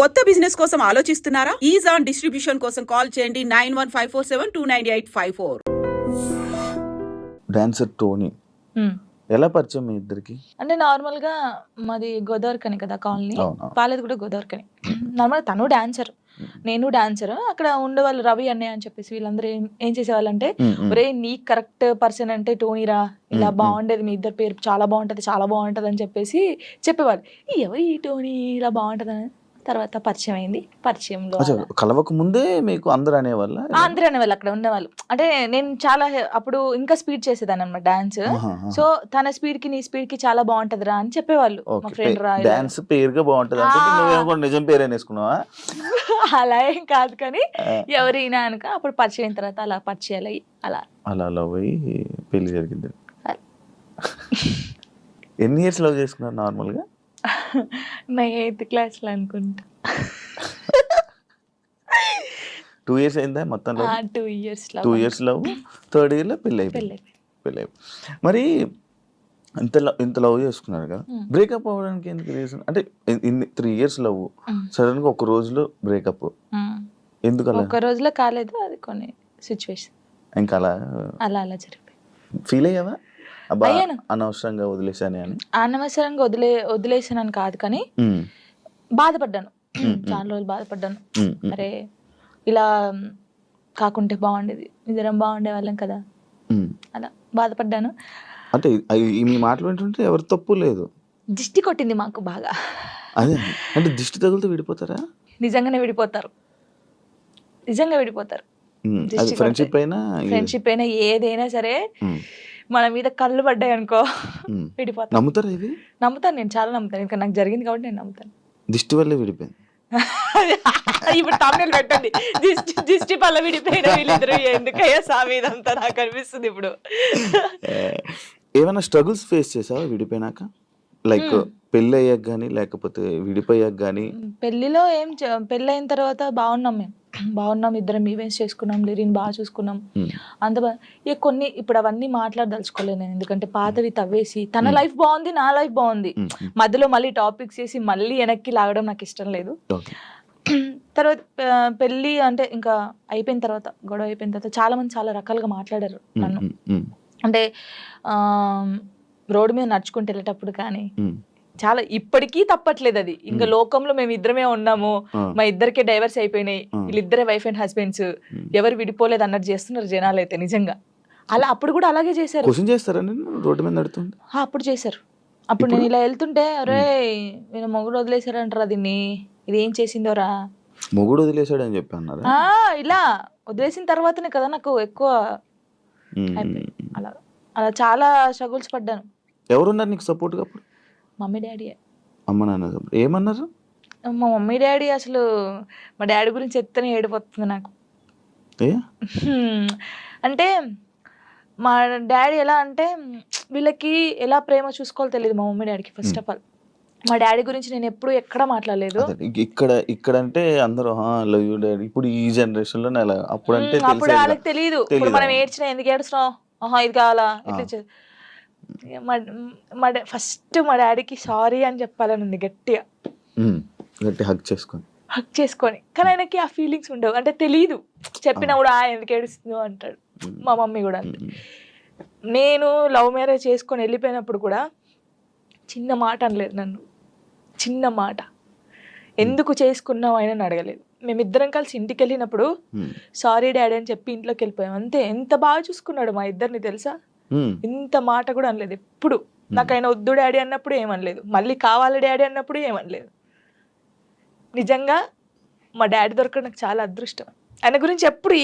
కొత్త బిజినెస్ కోసం ఆలోచిస్తున్నారా? ఈజ్ ఆన్ డిస్ట్రిబ్యూషన్ కోసం కాల్ చేయండి 9154729854. డాన్సర్ టోనీ ఎలా పరిచయం మీ ఇద్దరికి? అంటే నార్మల్ గా మాది గోదావరికని కదా కాలనీ, అవును. వాళ్ళది కూడా గోదావరికని. నార్మల్ తను డాన్సర్, నేను డాన్సర్. అక్కడ ఉండేవాళ్ళు రవి అన్నయ్య అని చెప్పేసి వీళ్ళందరూ ఏం చేసేవాళ్ళు అంటే, ఒరే నీ కరెక్ట్ పర్సన్ అంటే టోనీరా, ఇలా బాగుండేది మీ ఇద్దరు పేరు చాలా బాగుంటది అని చెప్పేసి చెప్పేవాళ్ళు. ఎవరు ఈ టోనీ ఇలా బాగుంటది అని తర్వాత పరిచయం అయింది. పరిచయంలో కలవక ముందే మీకు అందరు అనేవాళ్ళ? అందరూ అనేవాళ్ళు అక్కడ ఉన్నవాళ్ళు. అంటే నేను చాలా అప్పుడు ఇంకా స్పీడ్ చేసేదాన్ని అనమాట డాన్స్. సో తన స్పీడ్ కి నీ స్పీడ్ కి చాలా బాగుంటదిరా అని చెప్పేవాళ్ళు. మా ఫ్రెండ్ రా డాన్స్ పేరుగా బాగుంటది అంటే నువ్వేమో నిజం పేరు అనేసుకున్నావా? అలా ఏం కాదు కానీ ఎవరైనా అనుక అప్పుడు పరిచయం అయిన తర్వాత అలా పరిచయాలు అయ్యి అలా అలా పోయి పెళ్లి జరిగింది. ఎన్ని ఇయర్స్ లవ్ చేసుకున్నారు నార్మల్ గా? నా 8th క్లాస్ లో అనుకుంటా. 2 years అయిందా మొత్తం? 2 years 2 years love, 3rd year లో పెళ్లి అయిపోయింది. మరి ఇంత లవ్ చేసుకున్నారు కదా, బ్రేకప్ అవ్వడానికి ఎందుకు రీజన్? అంటే 3 years లవ్, సడన్ గా ఒక రోజులో బ్రేకప్ ఎందుకు? అలా ఒక రోజులో కాలేదు, అది కొన్ని సిచ్యువేషన్ ఇంకా అలా జరిగిపోయింది. ఫీల్ అయ్యావా? అనవసరంగా వదిలేసాను అని? అనవసరంగా వదిలేసానని కాదు కానీ బాధపడ్డాను. చాలా రోజులు బాధపడ్డాను. అరే ఇలా కాకుంటే బాగుండేది, ఇద్దరం బాగుండే వాళ్ళం కదా, అలా బాధపడ్డాను. అంటే మీ మాటలు వింటుంటే ఎవరి తప్పు లేదు. దిష్టి కొట్టింది మాకు బాగా. అదే అంటే దిష్టి తగులుతూ విడిపోతారా? నిజంగా విడిపోతారు. ఫ్రెండ్షిప్ అయినా ఏదైనా సరే మన మీద కళ్ళు పడ్డాయి అనుకో విడిపోతాను. నమ్ముతారా ఇది? నమ్ముతాను, నేను చాలా నమ్ముతాను. ఇంకా నాకు జరిగింది కాబట్టి నేను నమ్ముతాను. దిష్టి వల్లే విడిపోయింది. ఇప్పుడు తమిళ పెట్టండి, దిష్టి వల్ల విడిపోయిన వీళ్ళిద్దరు ఎందుకయ్యా సామి ఇదంతా నాకు అనిపిస్తుంది ఇప్పుడు. ఏమైనా స్ట్రగుల్స్ ఫేస్ చేసావా విడిపోయినాక? లైక్ పెళ్ళి అయ్యాక కానీ లేకపోతే విడిపోయాక కానీ? పెళ్లిలో పెళ్ళి అయిన తర్వాత బాగున్నాం, ఇద్దరం ఈవెంట్స్ చేసుకున్నాం, లిరిన్ బాగా చూసుకున్నాం, అంత బాగా. కొన్ని ఇప్పుడు అవన్నీ మాట్లాడదలుచుకోలేదు నేను, ఎందుకంటే పాతవి తవ్వేసి తన లైఫ్ బాగుంది, నా లైఫ్ బాగుంది, మధ్యలో మళ్ళీ టాపిక్స్ చేసి మళ్ళీ వెనక్కి లాగడం నాకు ఇష్టం లేదు. తర్వాత పెళ్ళి అంటే ఇంకా అయిపోయిన తర్వాత, గొడవ అయిపోయిన తర్వాత చాలా మంది చాలా రకాలుగా మాట్లాడారు నన్ను. అంటే రోడ్డు మీద నడుచుకుంటూ వెళ్ళేటప్పుడు కానీ చాలా, ఇప్పటికీ తప్పట్లేదు అది. ఇంకా లోకంలో మేము ఇద్దరమే ఉన్నాము, మా ఇద్దరికే డైవర్స్ అయిపోయినాయి, వీళ్ళిద్దరే వైఫ్ అండ్ హస్బెండ్స్, ఎవరు విడిపోలేదు అన్నట్టు చేస్తున్నారు జనాలు అయితే. నిజంగా అలా అప్పుడు కూడా అలాగే చేశారు. రోడ్డు మీద నడుతుంది అప్పుడు చేశారు. అప్పుడు నేను ఇలా వెళ్తుంటే, అరే నేను మొగుడు వదిలేశారంటారా దీన్ని, ఇది ఏం చేసిందోరా, మొగుడు వదిలేశాడు అని చెప్పి అన్నారు. ఇలా వదిలేసిన తర్వాతనే కదా నాకు ఎక్కువ అయిపోయింది. అలా చాలా స్ట్రగుల్స్ పడ్డాను. ఎవరున్నారు నీకు సపోర్ట్ గా అప్పుడు? Mummy daddy. అమ్మ నాన్న ఏమన్నారు? మా మమ్మీ డాడీ అసలు, మా డాడీ గురించి ఎత్తనే ఏడిపోతుంది నాకు. అంటే మా డాడీ ఎలా అంటే, వీళ్ళకి ఎలా ప్రేమ చూసుకోవాలో తెలియదు మా మమ్మీ డాడీకి. ఫస్ట్ ఆఫ్ ఆల్ మా డాడీ గురించి నేను ఎప్పుడు ఎక్కడ మాట్లాడలేదు. ఇక్కడ అంటే అందరూ లవ్ యూ డాడీ, ఇప్పుడు ఈ జనరేషన్ లో అప్పుడు వాళ్ళకి తెలియదు. ఇప్పుడు మనం ఏడ్చినా ఎందుకు ఏడుస్తున్నావు, ఇది కావాలా, ఇట్లా ఫస్ట్ మా డాడీకి సారీ అని చెప్పాలని ఉంది గట్టిగా, హగ్ చేసుకొని. కానీ ఆయనకి ఆ ఫీలింగ్స్ ఉండవు, అంటే తెలీదు. చెప్పినా కూడా ఎందుకు ఏడుస్తుందో అంటాడు. మా మమ్మీ కూడా అంతే. నేను లవ్ మ్యారేజ్ చేసుకొని వెళ్ళిపోయినప్పుడు కూడా చిన్న మాట అనలేదు నన్ను, చిన్న మాట. ఎందుకు చేసుకున్నావు అయినా అడగలేదు. మేమిద్దరం కలిసి ఇంటికి వెళ్ళినప్పుడు సారీ డాడీ అని చెప్పి ఇంట్లోకి వెళ్ళిపోయాం అంతే. ఎంత బాగా చూసుకున్నాడు మా ఇద్దరిని తెలుసా, ఇంత మాట కూడా అనలేదు ఎప్పుడు. నాకు ఆయన వద్దు డాడీ అన్నప్పుడు ఏమనలేదు, మళ్ళీ కావాలి డాడీ అన్నప్పుడు ఏమనలేదు. నిజంగా మా డాడీ దొరకడం నాకు చాలా అదృష్టం. ఆయన గురించి ఎప్పుడు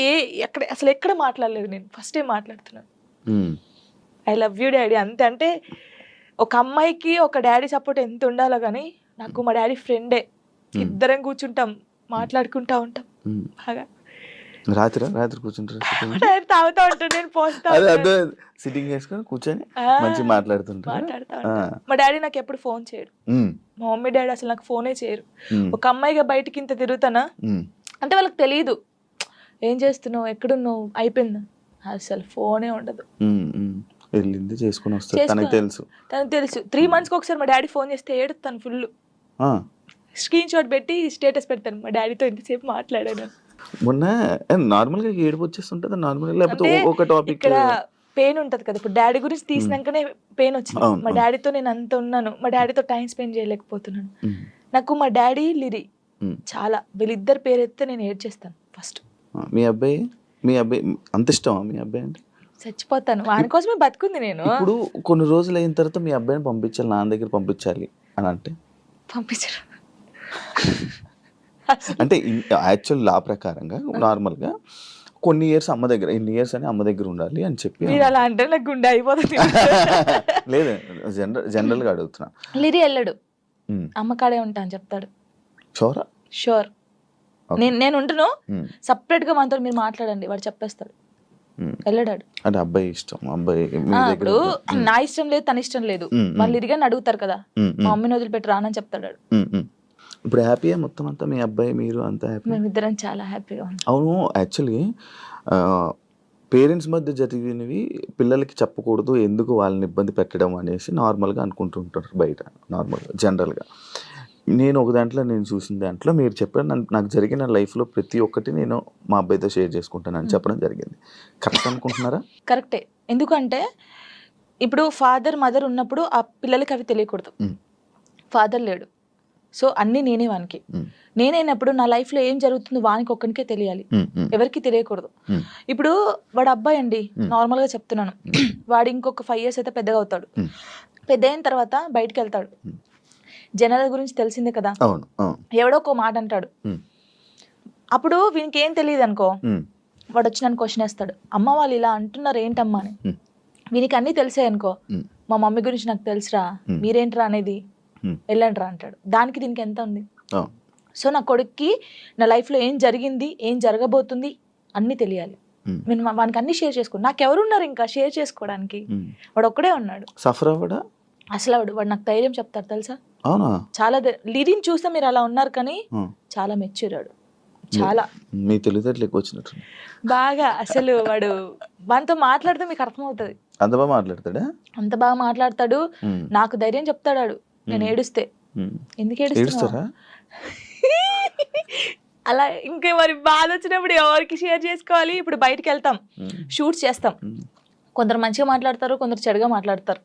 ఎక్కడ మాట్లాడలేదు నేను, ఫస్ట్ టైం మాట్లాడుతున్నాను. ఐ లవ్ యూ డాడీ అంతే. అంటే ఒక అమ్మాయికి ఒక డాడీ సపోర్ట్ ఎంత ఉండాలో కానీ నాకు మా డాడీ ఫ్రెండే. ఇద్దరం కూర్చుంటాం, మాట్లాడుకుంటా ఉంటాం బాగా. రాత్రి కూర్చుంటారు, తాగుతా ఉంటాను, నేను పోస్తా సిట్టింగ్ చేసుకొని కూర్చొని మంచిగా మాట్లాడుతా ఉంటాను. మా డాడీ నాకు ఎప్పుడు ఫోన్ చేయడు, మా మమ్మీ డాడీ అసలు నాకు ఫోనే చేయరు. ఒక అమ్మాయిగా బయటకి ఇంత తిరుగుతానా అంటే వాళ్ళకి తెలియదు, ఏం చేస్తున్నావు, ఎక్కడున్నావు, అయిపోయింది, అసలు ఫోనే ఉండదు. తనకు తెలుసు 3 months ఒకసారి మా డాడీ ఫోన్ చేస్తే ఏడుస్తాను ఫుల్. స్క్రీన్ షాట్ పెట్టి స్టేటస్ పెడతాను, మా డాడీతో ఇంతసేపు మాట్లాడాను. మొన్న నార్మల్గా ఏడుపు వచ్చేస్తుంటుంది నార్మల్గా, లేకపోతే అంటే ఒక టాపిక్ ఇక్కడ పెయిన్ ఉంటది కదా, ఇప్పుడు డాడీ గురించి తీసినాకనే పెయిన్ వచ్చింది. అవును, మా అవును. డాడీతో నేను అంత ఉన్నాను, మా డాడీతో టైం స్పెండ్ చేయలేకపోతున్నాను. నాకు మా డాడీ లిరి చాలా, వీళ్ళిద్దరు పేరు ఎత్తే నేను ఏడ్చేస్తాను ఫస్ట్. మీ అబ్బాయి అంత ఇష్టమా మీ అబ్బాయి అంటే? చచ్చిపోతాను, వాని కోసమే బతుకుంది నేను. ఇప్పుడు కొన్ని రోజులు అయిన తర్వాత మీ అబ్బాయిని పంపించాలి, నాన్న దగ్గర పంపించాలి అని అంటే పంపించరు. అంటే యాక్చువల్ లా ప్రకారంగా నార్మల్గా కొన్ని ఇయర్స్ అమ్మ దగ్గర, ఇన్ని ఇయర్స్ అని అమ్మ దగ్గర ఉండాలి అని చెప్పి. మీరు అలా అంటే నాకు గుండె అయిపోతుంది. లేదు, జనరల్గా అడుగుతున్నా. లిరి వెళ్ళడు, అమ్మ కాడే ఉంటా అని చెప్తాడు. షోరా? షూర్. నేను ఉంటాను, సపరేట్ గా మనతో మీరు మాట్లాడండి, వాడు చెప్పేస్తాడు. వెళ్ళడాడు. అంటే అబ్బాయి ఇష్టం, అబ్బాయి ఇప్పుడు నా ఇష్టం లేదు, తన ఇష్టం లేదు, వాళ్ళు ఇరిగాని అడుగుతారు కదా, మా మమ్మీని వదిలిపెట్టి రానని చెప్తాడు. ఇప్పుడు హ్యాపీయా మొత్తం అంతా, మీ అబ్బాయి మీరు అంతా హ్యాపీ? మేమిద్దరం చాలా హ్యాపీగా ఉన్నాం. అవును, యాక్చువల్లీ పేరెంట్స్ మధ్య జరిగినవి పిల్లలకి చెప్పకూడదు, ఎందుకు వాళ్ళని ఇబ్బంది పెట్టడం అనేసి నార్మల్గా అనుకుంటుంటారు బయట, నార్మల్గా జనరల్గా. నేను ఒక దాంట్లో నేను చూసిన దాంట్లో మీరు చెప్పారు, నాకు జరిగిన లైఫ్లో ప్రతి ఒక్కటి నేను మా అబ్బాయితో షేర్ చేసుకుంటానని చెప్పడం జరిగింది. కరెక్ట్ అనుకుంటున్నారా? కరెక్టే. ఎందుకంటే ఇప్పుడు ఫాదర్ మదర్ ఉన్నప్పుడు ఆ పిల్లలకి అవి తెలియకూడదు. ఫాదర్ లేడు, సో అన్నీ నేనే వానికి. నేనైనప్పుడు నా లైఫ్లో ఏం జరుగుతుందో వానికి ఒక్కనికే తెలియాలి, ఎవరికి తెలియకూడదు. ఇప్పుడు వాడు అబ్బాయి అండి, నార్మల్గా చెప్తున్నాను, వాడు ఇంకొక 5 years అయితే పెద్దగా అవుతాడు. పెద్ద అయిన తర్వాత బయటకు వెళ్తాడు, జనాల గురించి తెలిసిందే కదా, ఎవడో ఒక మాట అంటాడు. అప్పుడు వీనికి ఏం తెలియదు అనుకో, వాడు వచ్చి నన్ను క్వశ్చన్ వేస్తాడు, అమ్మ వాళ్ళు ఇలా అంటున్నారు ఏంటమ్మా అని. వీనికి అన్నీ తెలిసాయి అనుకో, మా మమ్మీ గురించి నాకు తెలుసురా, మీరేంట్రా అనేది, వెళ్ళండి రా అంటాడు. దానికి దీనికి ఎంత ఉంది? సో నా కొడుక్కి నా లైఫ్లో ఏం జరిగింది, ఏం జరగబోతుంది అన్నీ తెలియాలి. నేను వానికి అన్ని షేర్ చేసుకో, నాకెవరున్నారు ఇంకా షేర్ చేసుకోవడానికి, వాడు ఒక్కడే ఉన్నాడు. సఫర్ అవ్వడా అసలు వాడు నాకు ధైర్యం చెప్తాడు తెలుసా. అవునా? చాలా లిరిని చూస్తే మీరు అలా ఉన్నారు, కానీ చాలా మెచ్యూరాడు, చాలా. మీ తెలివితేటలు ఎక్కువ వచ్చినట్టు బాగా. అసలు వాడు వానితో మాట్లాడితే మీకు అర్థమవుతుంది, అంత బాగా మాట్లాడతాడా? అంత బాగా మాట్లాడతాడు. నాకు ధైర్యం చెప్తాడు నేను ఏడుస్తే. ఎందుకు ఏడుస్తారా? అలా ఇంకే మరి బాధ వచ్చినప్పుడు ఎవరికి షేర్ చేసుకోవాలి. ఇప్పుడు బయటకు వెళ్తాం, షూట్స్ చేస్తాం, కొందరు మంచిగా మాట్లాడతారు, కొందరు చెడుగా మాట్లాడతారు.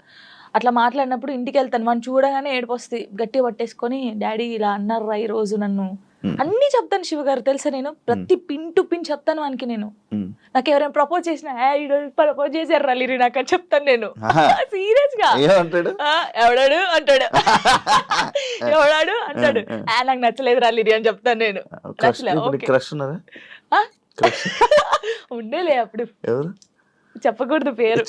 అట్లా మాట్లాడినప్పుడు ఇంటికి వెళ్తాను, వాడిని చూడగానే ఏడుపు వస్తుంది, గట్టిగా పట్టేసుకొని డాడీ ఇలా అన్నారా ఈ రోజు నన్ను, అన్నీ చెప్తాను శివ గారు తెలుసా. నేను ప్రతి పిన్ టు పిన్ చెప్తాను వానికి. నేను నాకు ఎవరైనా ప్రపోజ్ చేసినా, ప్రపోజ్ చేశారు రా లిరి నాకు అని చెప్తాను నేను, సీరియస్ గా. ఎవడాడు అంటాడు, ఎవడాడు అంటాడు, నాకు నచ్చలేదు రా లిరి అని చెప్తాను నేను. ఉండేలే అప్పుడు, చెప్పకూడదు పేరు,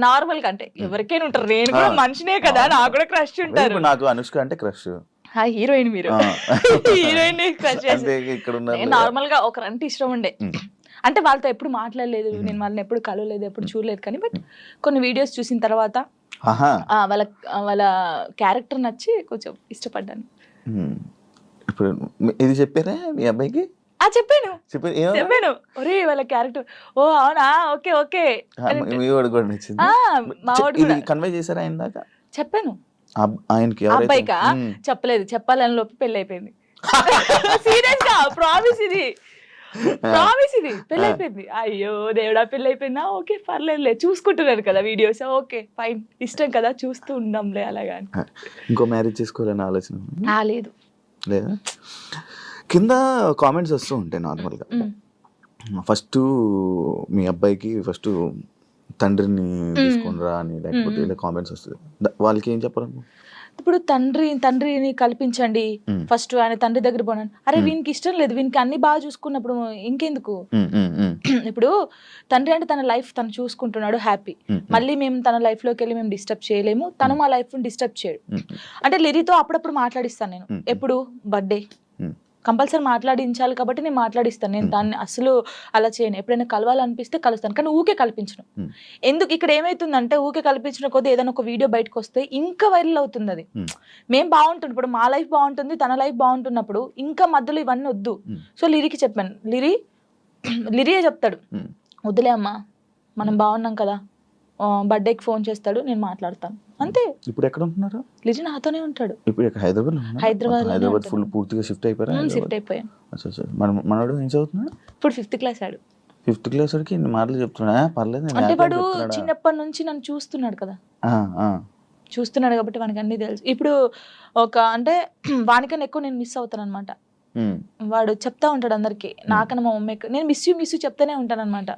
నార్మల్ గా అంటే ఎవరికైనా ఉంటారు, నేను కూడా మనిషినే కదా, నాకు కూడా క్రష్ ఉంటారు. నాకు అనుష్క అంటే క్రష్, హీరోయిన్ మీరు హీరోయిన్ నార్మల్ గా ఒకరంటే ఇష్టం ఉండే. అంటే వాళ్ళతో ఎప్పుడు మాట్లాడలేదు, నేను వాళ్ళని ఎప్పుడు కలవలేదు, ఎప్పుడు చూడలేదు, కానీ బట్ కొన్ని వీడియోస్ చూసిన తర్వాత వాళ్ళ క్యారెక్టర్ నచ్చి కొంచెం ఇష్టపడ్డాను. ఇప్పుడు ఇది చెప్పారా మీ అబ్బాయికి? చెప్పాను, ఒరే వాళ్ళ క్యారెక్టర్, ఓ అవునా, ఓకే ఓకే. కన్వే చేశారా ఆయన దాకా? చెప్పాను ఆయనకి. అబ్బాయికా? చెప్పలేదు, చెప్పాలని లోపు పెళ్లి అయిపోయింది. సీరియస్ గా ప్రామిస్, ఇది పెళ్లి అయిపోయింది. అయ్యో దేవుడా, పెళ్లి అయిపోయిందా, ఓకే పర్లేదులే, చూసుకుంటున్నారు కదా వీడియోస్, ఓకే ఫైన్, ఇష్టం కదా చూస్తూ ఉందాంలే అలాగా. ఇంకో మ్యారేజ్ చేసుకోవాలని ఆలోచన లేదు లేదా? కింద కామెంట్స్ వస్తూ ఉంటాయి నార్మల్గా. ఫస్ట్ మీ అబ్బాయికి ఫస్ట్ తండ్రిని తీసుకునిరా అని, లేకపోతే ఇలా కామెంట్స్ వస్తుంది, వాళ్ళకి ఏం చెప్పాలి? ఇప్పుడు తండ్రిని కల్పించండి ఫస్ట్, ఆయన తండ్రి దగ్గర పోనాను. అరే వీనికి ఇష్టం లేదు, వీనికి అన్ని బాగా చూసుకున్నప్పుడు ఇంకెందుకు? ఇప్పుడు తండ్రి అంటే తన లైఫ్ తను చూసుకుంటున్నాడు, హ్యాపీ. మళ్ళీ మేము తన లైఫ్ లోకి వెళ్ళి మేము డిస్టర్బ్ చేయలేము, తను మా లైఫ్ డిస్టర్బ్ చేయడు. అంటే లిరితో అప్పుడప్పుడు మాట్లాడిస్తాను నేను, ఎప్పుడు బర్త్డే కంపల్సరీ మాట్లాడించాలి కాబట్టి నేను మాట్లాడిస్తాను. నేను దాన్ని అసలు అలా చేయను, ఎప్పుడైనా కలవాలనిపిస్తే కలుస్తాను, కానీ ఊకే కల్పించను. ఎందుకు ఇక్కడ ఏమైతుందంటే, ఊకే కల్పించిన కొద్దీ ఏదైనా ఒక వీడియో బయటకు వస్తే ఇంకా వైరల్ అవుతుంది. అది మేము బాగుంటుంది, ఇప్పుడు మా లైఫ్ బాగుంటుంది, తన లైఫ్ బాగుంటున్నప్పుడు ఇంకా మధ్యలో ఇవన్నీ వద్దు. సో లిరికి చెప్పాను, లిరియే చెప్తాడు, వద్దులే అమ్మా మనం బాగున్నాం కదా, బర్త్డేకి ఫోన్ చేస్తాడు, నేను మాట్లాడతాను అంతే. ఇప్పుడు ఎక్కడ ఉంటున్నారు? లిజి నాతోనే ఉంటాడు. ఇప్పుడు హైదరాబాద్ హైదరాబాద్ ఫుల్ పూర్తిగా షిఫ్ట్ అయిపోయారా? షిఫ్ట్ అయిపోయాను. మనోడు ఏం చదువుతున్నాడు? ఇప్పుడు 5th క్లాస్ ఆడు. 5th క్లాస్ వరకు ఇన్ని మాటలు చెప్తున్నా పర్లేదు. అంటే వాడు చిన్నప్పటి నుంచి నన్ను చూస్తున్నాడు కదా, చూస్తున్నాడు కాబట్టి వానికి అన్ని తెలుసు. ఇప్పుడు ఒక అంటే వానికన్నా ఎక్కువ నేను మిస్ అవుతాను అనమాట. వాడు చెప్తా ఉంటాడు అందరికి, నాకన్నా మా మమ్మీకి నేను మిస్ యూ చెప్తానే ఉంటాను అనమాట.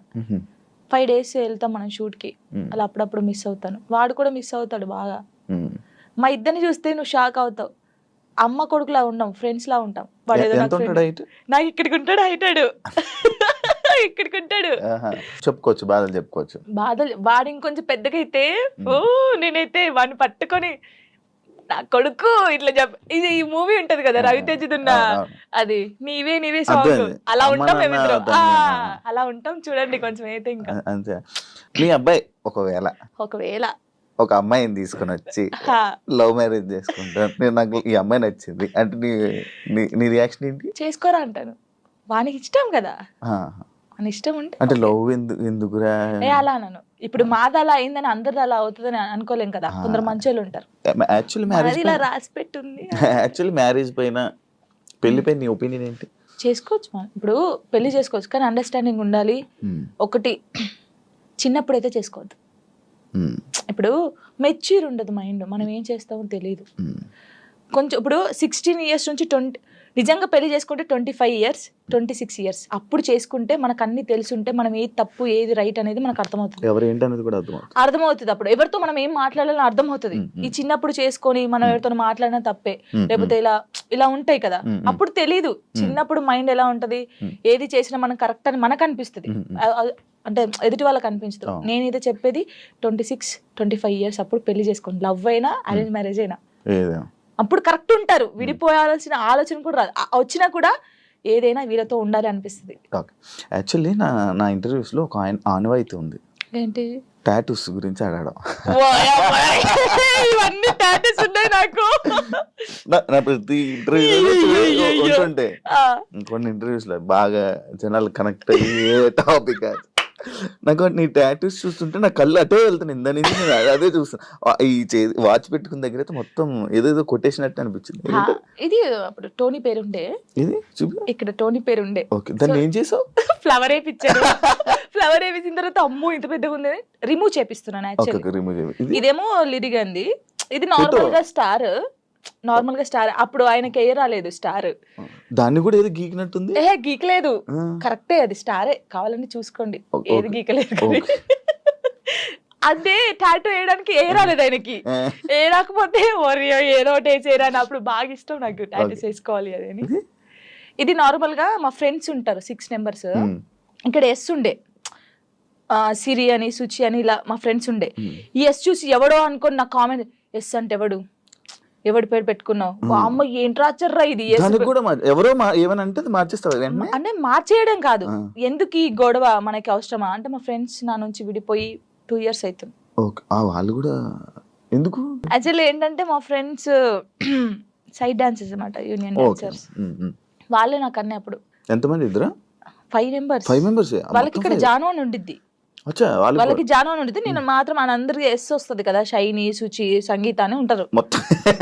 5 days వెళ్తాం మనం షూట్కి, అలా అప్పుడప్పుడు మిస్ అవుతాను. వాడు కూడా మిస్ అవుతాడు బాగా. మా ఇద్దరిని చూస్తే నువ్వు షాక్ అవుతావు. అమ్మ కొడుకులా ఉండం, ఫ్రెండ్స్ లా ఉంటాం. వాడు ఏదో నాకు ఇక్కడికి ఉంటాడు, హైటాడు ఇక్కడికి ఉంటాడు. చెప్పుకోవచ్చు బాధలు, చెప్పుకోవచ్చు బాధలు. వాడు ఇంకొంచెం పెద్దగా అయితే నేనైతే వాడిని పట్టుకొని నా కొడుకు ఇట్లా ఇది ఈ మూవీ ఉంటది కదా రవితేజదున్న, అది నీవే సాంగ్, అలా ఉంటాం మేమిద్దరం. అలా ఉంటాం చూడండి కొంచెం అయితే. ఇంకా అంతే. మీ అబ్బాయి ఒకవేళ ఒక అమ్మాయిని తీసుకుని వచ్చి లవ్ మ్యారేజ్ చేసుకుంటాను, నాకు ఈ అమ్మాయి నచ్చింది అంటే నీ రియాక్షన్ ఏంటి? చేసుకోరా అంటాను. వానికి ఇష్టం కదా, అని ఇష్టం అంటే లవ్ ఎందుకురా అలా అన్నాను. ఇప్పుడు మాది అలా అయిందని అందరిది అలా అవుతుందని అనుకోలేం కదా, కొందరు మంచోళ్ళు ఉంటారు. యాక్చువల్లీ మ్యారేజ్ పైన పెళ్లి పైన నీ ఒపీనియన్ ఏంటి? చేసుకోవచ్చు మనం, ఇప్పుడు పెళ్లి చేసుకోవచ్చు, కానీ అండర్స్టాండింగ్ ఉండాలి. ఒకటి, చిన్నప్పుడైతే చేసుకోవద్దు. ఇప్పుడు మెచ్యూర్ ఉండదు మైండ్, మనం ఏం చేస్తామో తెలియదు. కొంచెం ఇప్పుడు 16 years నుంచి 20, నిజంగా పెళ్లి చేసుకుంటే 25 years 26 years అప్పుడు చేసుకుంటే మనకు అన్ని తెలుసుంటే మనం ఏది తప్పు ఏది రైట్ అనేది మనకు అర్థమవుతుంది. అర్థమవుతుంది. అప్పుడు ఎవరితో మనం ఏం మాట్లాడాలని అర్థమవుతుంది. ఈ చిన్నప్పుడు చేసుకొని మనం ఎవరితో మాట్లాడినా తప్పే, లేకపోతే ఇలా ఉంటాయి కదా, అప్పుడు తెలీదు. చిన్నప్పుడు మైండ్ ఎలా ఉంటది, ఏది చేసినా మనం కరెక్ట్ అని మనకు అనిపిస్తుంది, అంటే ఎదుటి వాళ్ళకి అనిపించదు. నేనైతే చెప్పేది 26-25 years అప్పుడు పెళ్లి చేసుకోండి. లవ్ అయినా అరేంజ్ మ్యారేజ్ అయినా అప్పుడు కరెక్ట్ ఉంటారు. విడిపోయాల్సిన ఆలోచన కూడా రాదు. వచ్చినా కూడా ఏదైనా వీళ్ళతో ఉండాలి అనిపిస్తుంది. యాక్చువల్లీ నా ఇంటర్వ్యూస్ లో ఒక ఆనవాయితీ ఉంది. ఏంటి? టాటూస్ గురించి అడగడం. ఇవన్నీ టాటూస్ ఉన్నాయి నాకు. నా ప్రతి ఇంటర్వ్యూ ఉంటుంటే కొన్ని ఇంటర్వ్యూస్ లో బాగా జనాలు కనెక్ట్ అయ్యే టాపిక్ నాకు నీ టాటూస్ చూస్తుంటే నా కళ్ళు అటే వెళ్తాను. ఇందనేది నేను అదే చూస్తాను. ఈ వాచ్ పెట్టుకున్న దగ్గర అయితే మొత్తం ఏదేదో కొట్టేసినట్టు అనిపించింది. ఇది అప్పుడు టోనీ పేరుండే, ఇది ఇక్కడ టోనీ పేరుండే. ఓకే, దాన్ని ఏం చేసావు? ఫ్లవర్ వేయించారు. ఫ్లవర్ వేయించిన తర్వాత అమ్మో ఇంత పెద్దగా ఉంది, రిమూవ్ చేపిస్తున్నాను. యాక్చువల్లీ ఇదేమో లిరిగంది, ఇది నార్మల్ గా స్టార్. అప్పుడు ఆయనకి ఏ రాలేదు స్టార్, దాన్ని కూడా ఏదో గీకినట్టుంది. గీకలేదు, కరెక్టే, అది స్టారే, కావాలని చూసుకోండి, ఏది గీకలేదు. అదే టాటూ వేయడానికి ఏ రాలేదు ఆయనకి. ఏ రాకపోతే ఏదో ఒకటి వేసేయరా అని. అప్పుడు బాగా ఇష్టం నాకు టాటూస్ వేసుకోవాలి అదని. ఇది నార్మల్ గా మా ఫ్రెండ్స్ ఉంటారు 6 members. ఇక్కడ ఎస్ ఉండే, సిరి అని సుచి అని ఇలా మా ఫ్రెండ్స్ ఉండే. ఈ ఎస్ చూసి ఎవడో అనుకోని నా కామెంట్, ఎస్ అంటే ఎవడి పేరు పెట్టుకున్నావు, అమ్మ ఏంటి రాచర్రా ఇది. ఎవరో ఏమనంటే మార్చేస్తావు అంటే మార్చేయడం కాదు, ఎందుకు ఈ గొడవ మనకి అవసరమా అంటే, మా ఫ్రెండ్స్ నా నుంచి విడిపోయి 2 years అవుతుంది. వాళ్ళు కూడా ఎందుకు? యాక్చువల్లీ ఏంటంటే మా ఫ్రెండ్స్ సైడ్ డాన్సర్స్ అన్నమాట, యూనియన్ డాన్సర్స్. వాళ్ళే నాకు అన్నీ. అప్పుడు ఎంతమంది? ఇద్దరా? 5 members. వాళ్ళకి ఇక్కడ జాను అని ఉండిద్ది, వాళ్ళకి జాను అని ఉండిద్ది. నేను మాత్రం అందరికి ఎస్ వస్తుంది కదా, షైని, సుచి, సంగీత అని ఉంటారు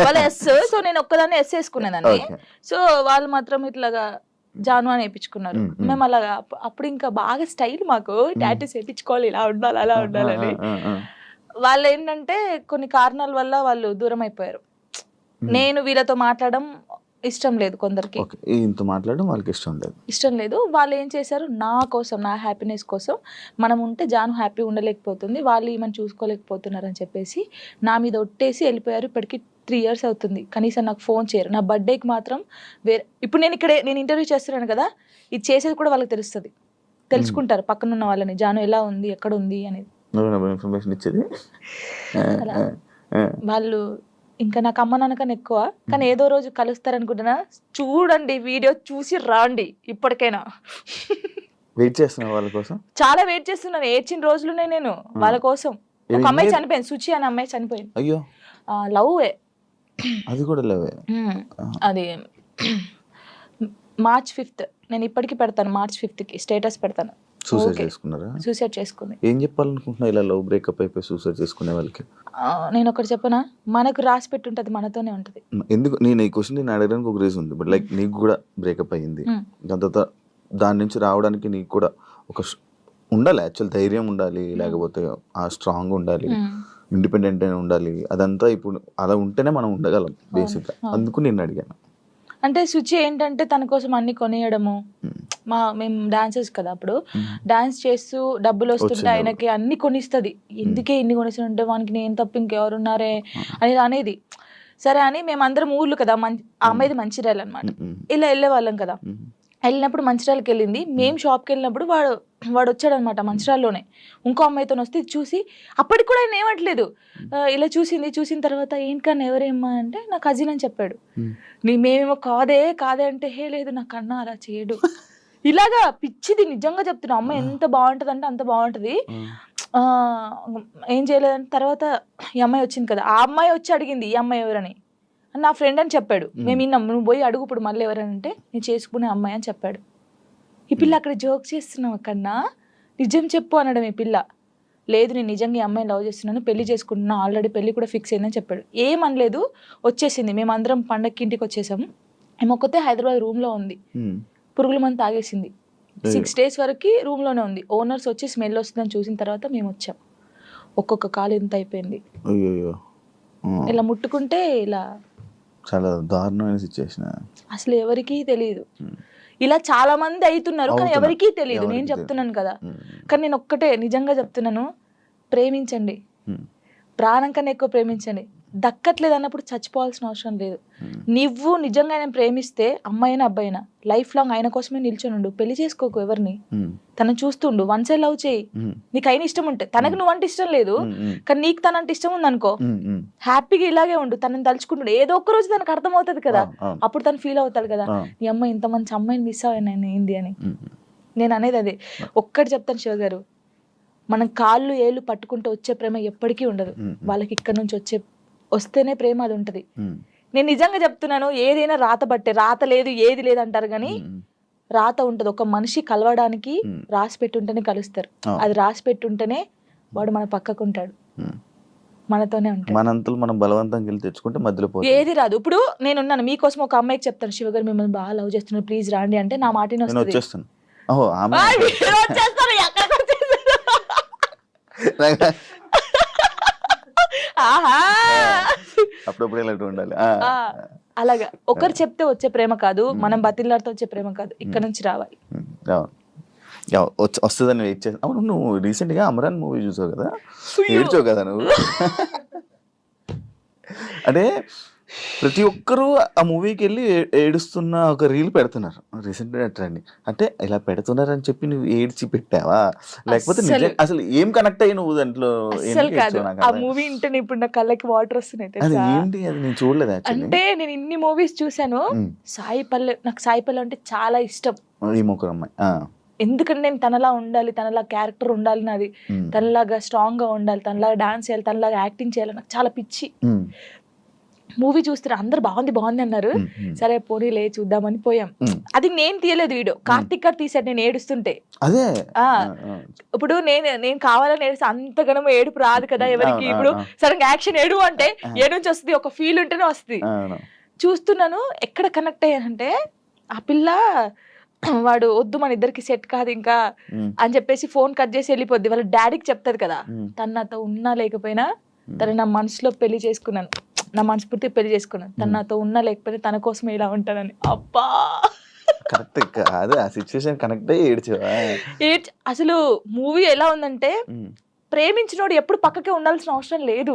వాళ్ళ ఎస్. సో నేను ఒక్కదాన్ని ఎస్ వేసుకునేదాన్ని. సో వాళ్ళు మాత్రం ఇట్లాగా జాను అని వేయించుకున్నారు. మేము అలాగా అప్పుడు ఇంకా బాగా స్టైల్ మాకు, టాటూస్ వేయించుకోవాలి, ఇలా ఉండాలి అలా ఉండాలని. వాళ్ళు ఏంటంటే కొన్ని కారణాల వల్ల వాళ్ళు దూరం అయిపోయారు. నేను వీళ్ళతో మాట్లాడడం ఇష్టం లేదు కొందరికి, మాట్లాడడం వాళ్ళకి ఇష్టం లేదు. వాళ్ళు ఏం చేశారు, నా కోసం, నా హ్యాపీనెస్ కోసం, మనం ఉంటే జాను హ్యాపీ ఉండలేకపోతుంది, వాళ్ళు ఏమని చూసుకోలేకపోతున్నారు అని చెప్పేసి నా మీద ఒట్టేసి వెళ్ళిపోయారు. ఇప్పటికి 3 years అవుతుంది, కనీసం నాకు ఫోన్ చేయరు. నా బర్త్డేకి మాత్రం ఇప్పుడు నేను ఇంటర్వ్యూ చేస్తున్నాను కదా, ఇది చేసేది కూడా వాళ్ళకి తెలుసుకుంటారు పక్కన ఉన్న వాళ్ళని, జాను ఎలా ఉంది, ఎక్కడ ఉంది అనేది వాళ్ళు. ఇంకా నాకు అమ్మ నాన్నకన్నా ఎక్కువ, కానీ ఏదో రోజు కలుస్తారనుకుంటున్నా. చూడండి, వీడియో చూసి రాండి. ఇప్పటికైనా వెయిట్ చేస్తున్నా వాళ్ళ కోసం, చాలా వెయిట్ చేస్తున్నాను. ఏడ్చిన రోజులునే నేను వాళ్ళ కోసం. ఒక అమ్మాయి చనిపోయింది, సుచి అనే అమ్మాయి చనిపోయింది. అయ్యో, లవ్వే, అది కూడా లవ్వే. అది March 5th. నేను ఇప్పటికీ పెడతాను, March 5th స్టేటస్ పెడతాను. సూసైడ్ చేసుకున్నారా? సూసైడ్ చేసుకుంది. ఏం చెప్పాలనుకుంటున్నా ఇలా లవ్ బ్రేకప్ అయిపోయి సూసైడ్ చేసుకునే వాళ్ళకి? నేను ఒకటి చెప్పనా, మనకు రాసి పెట్టి ఉంటుంది, మనతోనే ఉంటుంది. ఎందుకు నేను ఈ క్వశ్చన్ నేను అడగడానికి ఒక రీజన్ ఉంది. బట్ లైక్ నీకు కూడా బ్రేకప్ అయ్యింది, దాని తర్వాత దాని నుంచి రావడానికి నీకు కూడా ఒక ఉండాలి, యాక్చువల్ ధైర్యం ఉండాలి, లేకపోతే ఆ స్ట్రాంగ్ ఉండాలి, ఇండిపెండెంట్ అయినా ఉండాలి. అదంతా ఇప్పుడు అలా ఉంటేనే మనం ఉండగలం బేసిక్గా. అందుకు నేను అడిగాను. అంటే శుచి ఏంటంటే తన కోసం అన్ని కొనియడము, మేము డాన్సర్స్ కదా, అప్పుడు డాన్స్ చేస్తూ డబ్బులు వస్తుంటే ఆయనకి అన్ని కొనిస్తుంది. ఎందుకే ఇన్ని కొనిస్తుంటే వానికి నేను తప్ప ఇంకెవరున్నారే అనేది. సరే అని మేమందరం ఊర్లు కదా, ఆ అమ్మాయిది మంచిర్యాల అనమాట, ఇలా వెళ్ళే వాళ్ళం కదా. వెళ్ళినప్పుడు మంచిర్యాలకి వెళ్ళింది. మేము షాప్కి వెళ్ళినప్పుడు వాడు వచ్చాడు అనమాట, మంచిర్యాలలోనే ఇంకో అమ్మాయితో వస్తే చూసి, అప్పటికి కూడా ఆయన ఏమట్లేదు, ఇలా చూసిన తర్వాత ఏంటన్నా ఎవరేమ్మా అంటే నా కజిన్ అని చెప్పాడు. మేమేమో కాదే అంటే హే లేదు నా కన్నా అలా చేయడు, ఇలాగా పిచ్చిది. నిజంగా చెప్తున్నా, అమ్మాయి ఎంత బాగుంటుంది అంటే అంత బాగుంటుంది. ఏం చేయలేదంటే తర్వాత ఈ అమ్మాయి వచ్చింది కదా, ఆ అమ్మాయి వచ్చి అడిగింది ఈ అమ్మాయి ఎవరని. నా ఫ్రెండ్ అని చెప్పాడు. మేము విన్నాం, నువ్వు పోయి అడుగు ఇప్పుడు మళ్ళీ ఎవరంటే నేను చేసుకునే అమ్మాయి అని చెప్పాడు. ఈ పిల్ల అక్కడ జోక్ చేస్తున్నావు కన్నా, నిజం చెప్పు అనడం. ఈ పిల్ల లేదు నేను నిజంగా ఈ అమ్మాయిని లవ్ చేస్తున్నాను, పెళ్లి చేసుకుంటున్నా, ఆల్రెడీ పెళ్లి కూడా ఫిక్స్ అయిందని చెప్పాడు. ఏమనలేదు, వచ్చేసింది. మేమందరం పండగకి ఇంటికి వచ్చేసాము. ఏమొక్కతే హైదరాబాద్ రూమ్లో ఉంది, పురుగుల మందు తాగేసింది. 6 days వరకు రూమ్లోనే ఉంది. ఓనర్స్ వచ్చి స్మెల్ వస్తుందని చూసిన తర్వాత మేము వచ్చాం. ఒక్కొక్క కాలు ఇంత అయిపోయింది, ఇలా ముట్టుకుంటే ఇలా. చాలా దారుణమైన సిచ్యువేషన్. అసలు ఎవరికీ తెలియదు. ఇలా చాలా మంది అవుతున్నారు కానీ ఎవరికీ తెలియదు. నేను చెప్తున్నాను కదా, కానీ నేను ఒక్కటే నిజంగా చెప్తున్నాను, ప్రేమించండి, ప్రాణం కన్నా ఎక్కువ ప్రేమించండి. దక్కట్లేదు అన్నప్పుడు చచ్చిపోవాల్సిన అవసరం లేదు. నువ్వు నిజంగా ఆయన ప్రేమిస్తే, అమ్మాయినా అబ్బాయినా, లైఫ్ లాంగ్ ఆయన కోసమే నిల్చొని ఉండు. పెళ్లి చేసుకోకు ఎవరిని, తనను చూస్తుండు, వన్ సైడ్ లవ్ చేయి. నీకు అయిన ఇష్టం ఉంటే, తనకు నువ్వంటే ఇష్టం లేదు కానీ నీకు తనంటే ఇష్టం ఉంది అనుకో, హ్యాపీగా ఇలాగే ఉండు. తనని తలుచుకుంటు, ఏదో ఒక్క రోజు తనకు అర్థమవుతుంది కదా, అప్పుడు తను ఫీల్ అవుతాడు కదా, నీ అమ్మాయి ఇంత మంచి అమ్మాయిని మిస్ అయ్యాను ఏంది అని. నేను అనేది అదే. ఒక్కటి చెప్తాను శివ గారు, మనం కాళ్ళు ఏళ్ళు పట్టుకుంటూ వచ్చే ప్రేమ ఎప్పటికీ ఉండదు. వాళ్ళకి ఇక్కడ నుంచి వస్తేనే ప్రేమ అది ఉంటది. నేను నిజంగా చెప్తున్నాను, ఏదైనా రాత బట్టే, రాత లేదు ఏది లేదు అంటారు కానీ రాత ఉంటది. ఒక మనిషి కలవడానికి రాసి పెట్టుంటేనే కలుస్తారు. అది రాసి పెట్టుంటేనే వాడు మన పక్కకు ఉంటాడు, మనతోనే ఉంటాడు. మనంతలో మనం బలవంతంగా వెళ్ళి తెచ్చుకుంటే మధ్యలో ఏది రాదు. ఇప్పుడు నేనున్నాను, మీకోసం ఒక అమ్మాయికి చెప్తాను, శివ గారు మిమ్మల్ని బాగా లవ్ చేస్తున్నాను ప్లీజ్ రాండి అంటే నా మాట వచ్చేస్తాను. అప్పుడప్పుడు ఇలాంటి ఉండాలి. అలాగా ఒకరు చెప్తే వచ్చే ప్రేమ కాదు, మనం బతిలాడితే వచ్చే ప్రేమ కాదు, ఇక్కడ నుంచి రావాలి. వస్తుందని వెయిట్ చేస్తా. అవును, నువ్వు రీసెంట్ గా అమరాన్ మూవీ చూసావు కదా, ఏడ్చావు కదా నువ్వు. అంటే ప్రతి ఒక్కరూ ఆ మూవీకి వెళ్ళి ఏడుస్తున్న ఒక రీల్ పెడుతున్నారు రీసెంట్గా ట్రెండ్. అంటే ఇలా పెడుతున్నారని చెప్పి నువ్వు ఏడ్చి పెట్టావా, లేకపోతే అసలు ఏం కనెక్ట్ అయ్యి నువ్వు దాంట్లో? ఆ మూవీ ఇంటే ఇప్పుడు నా కళ్ళకి వాటర్ వస్తున్నాయి. అది ఏంటి, అది నేను చూడలేదు. అంటే నేను ఇన్ని మూవీస్ చూసాను, నాకు సాయి పల్లె అంటే చాలా ఇష్టం. ఈ ముగ్గురు అమ్మాయి, ఎందుకంటే నేను తనలా ఉండాలి, తనలా క్యారెక్టర్ ఉండాలి నాది, తనలాగా స్ట్రాంగ్ గా ఉండాలి, తనలాగా డాన్స్ చేయాలి, తనలాగా యాక్టింగ్ చేయాలి, నాకు చాలా పిచ్చి. మూవీ చూస్తారు, అందరు బాగుంది అన్నారు, సరే పోనీ లే చూద్దామని పోయాం. అది నేను తీయలేదు వీడియో, కార్తిక్ గారు తీసాడు నేను ఏడుస్తుంటే. అదే ఇప్పుడు నేను కావాలని ఏడుస్తే అంతగానో ఏడుపు రాదు కదా ఎవరికి. ఇప్పుడు సడన్ యాక్షన్ ఏడు అంటే ఏ నుంచి వస్తుంది, ఒక ఫీల్ ఉంటేనే వస్తుంది. చూస్తున్నాను, ఎక్కడ కనెక్ట్ అయ్యానంటే ఆ పిల్ల వాడు వద్దు మన ఇద్దరికి సెట్ కాదు ఇంకా అని చెప్పేసి ఫోన్ కట్ చేసి వెళ్ళిపోద్ది. వాళ్ళ డాడీకి చెప్తాది కదా, తను నాతో ఉన్నా లేకపోయినా తను నా మనసులో పెళ్లి చేసుకున్నాను, నా మనస్ఫూర్తి పెళ్లి చేసుకున్నాను, తను నాతో ఉన్నా లేకపోతే తన కోసమే ఇలా ఉంటానని. అబ్బా కరెక్ట్ కాదు, ఆ సిచ్యువేషన్ కనెక్ట్ అయ్యి ఏడ్చావా? అసలు మూవీ ఎలా ఉందంటే, ప్రేమించినోడు ఎప్పుడు పక్కకే ఉండాల్సిన అవసరం లేదు.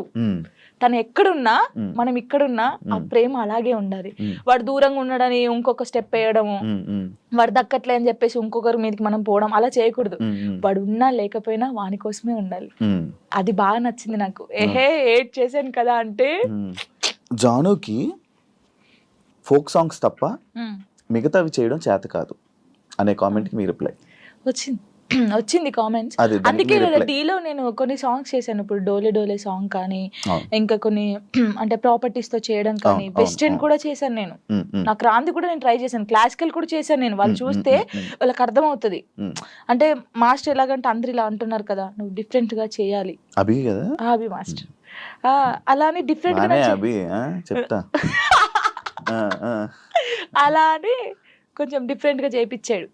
తను ఎక్కడున్నా మనం ఇక్కడున్నా ఆ ప్రేమ అలాగే ఉండాలి. వాడు దూరంగా ఉన్నాడని ఇంకొక స్టెప్ వేయడము, వాడు దక్కట్లే అని చెప్పేసి ఇంకొకరి మీదకి మనం పోవడం అలా చేయకూడదు. వాడు ఉన్నా లేకపోయినా వాని కోసమే ఉండాలి. అది బాగా నచ్చింది నాకు. ఏడ్ చేశాను కదా అంటే, జానుకి ఫోక్ సాంగ్స్ తప్ప మిగతావి చేయడం చేత కాదు అనే కామెంట్కి మీ రిప్లై వచ్చింది. వచ్చింది కామెంట్స్. అది దానికి అందుకే మీ కదా reply. డీలో నేను కొన్ని సాంగ్స్ చేశాను. ఇప్పుడు డోలే డోలే సాంగ్ కానీ, అవును. ఇంకా కొన్ని అంటే ప్రాపర్టీస్ తో చేయడం కానీ, అవును, వెస్టర్న్ అవును. కూడా చేశాను నేను. ఉమ్, ఉమ్, నాకు రాంది కూడా నేను ట్రై చేశాను, క్లాసికల్ కూడా చేశాను నేను. వాళ్ళు చూస్తే వాళ్ళకి అర్థం అవుతుంది. ఉమ్. అంటే మాస్టర్ ఎలాగంటే అందరు ఇలా అంటున్నారు కదా, నువ్వు డిఫరెంట్ గా చేయాలి. అభి కదా అభి మాస్టర్ అలానే డిఫరెంట్ గా బానే నేను అభి చెప్తా ఆ, ఆ. అలా అని కొంచెం డిఫరెంట్ గా చేయించాడు.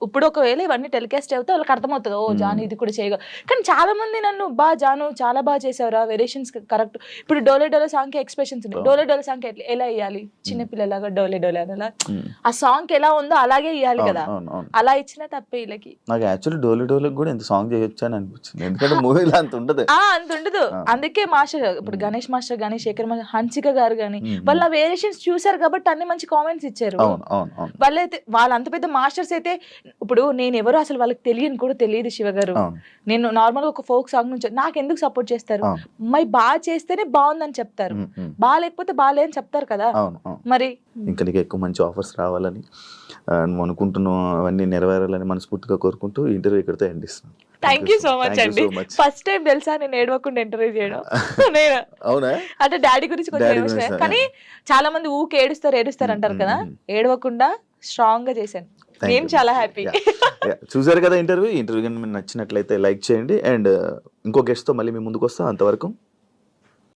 ఇప్పుడు ఒకవేళ ఇవన్నీ టెలికాస్ట్ అవుతే వాళ్ళకి అర్థమవుతుంది, ఓ జాను ఇది కూడా చేయగలరు. కానీ చాలా మంది నన్ను జాను చాలా బాగా చేసావురా, వేరియేషన్స్ కరెక్ట్. ఇప్పుడు డోలే డోలే సాంగ్ కి ఎక్స్ప్రెషన్స్ ఉన్నాయి. డోలే డోలే సాంగ్ ఎలా ఇవ్వాలి, చిన్నపిల్లలాగా డోలే డోలే అని ఆ సాంగ్ ఎలా ఉందో అలాగే ఇవ్వాలి కదా. అలా ఇచ్చినా తప్పే వీళ్ళకి. నాకు యాక్చువల్లీ డోలే డోలకి కూడా ఎంత సాంగ్ చేయొచ్చు అని అనిపించింది, ఎందుకంటే మూవీలో అంత ఉండదు. అంత ఉండదు. అందుకే మాస్టర్ ఇప్పుడు గణేష్ మాస్టర్ కానీ, శేఖర్ మాస్టర్, హన్సిక గారు కానీ వాళ్ళ వేరియేషన్స్ చూసారు కాబట్టి అన్ని మంచి కామెంట్స్ ఇచ్చారు. వాళ్ళైతే వాళ్ళు అంత పెద్ద మాస్టర్స్ అయితే, ఇప్పుడు నేను ఎవరు అసలు వాళ్ళకి తెలియని కూడా తెలియదు శివ గారు. నేను నార్మల్ గా ఒక ఫోక్ సాంగ్ నుంచి నాకు ఎందుకు సపోర్ట్ చేస్తారు, మరి బాగా చేస్తేనే బాగుందని చెప్తారు, బాగా లేకపోతే బాగాలే అని చెప్తారు కదా. మరి ఇంకా నీకు ఎక్కువ మంచి ఆఫర్స్ రావాలని నువ్వు అనుకుంటున్నావు, అవన్నీ నెరవేరాలని మనస్ఫూర్తిగా కోరుకుంటూ ఇంటర్వ్యూ ఇక్కడితో ఎండ్ ఇస్తున్నాను. థ్యాంక్ యూ సో మచ్ అండి. ఫస్ట్ టైం తెలుసా నేను ఏడవకుండా ఇంటర్వ్యూ చేయడం. నేను అవునా అంటే డాడీ గురించి కొంచెం ఎమోషనల్, కానీ చాలా మంది ఊకే ఏడుస్తారు అంటారు కదా, ఏడవకుండా స్ట్రాంగ్ గా చేశాను. నేను చాలా హ్యాపీ. చూసారు కదా ఇంటర్వ్యూ కానీ మీకు నచ్చినట్లయితే లైక్ చేయండి, అండ్ ఇంకో గెస్ట్ తో మళ్ళీ మీ ముందుకు వస్తాం. అంతవరకు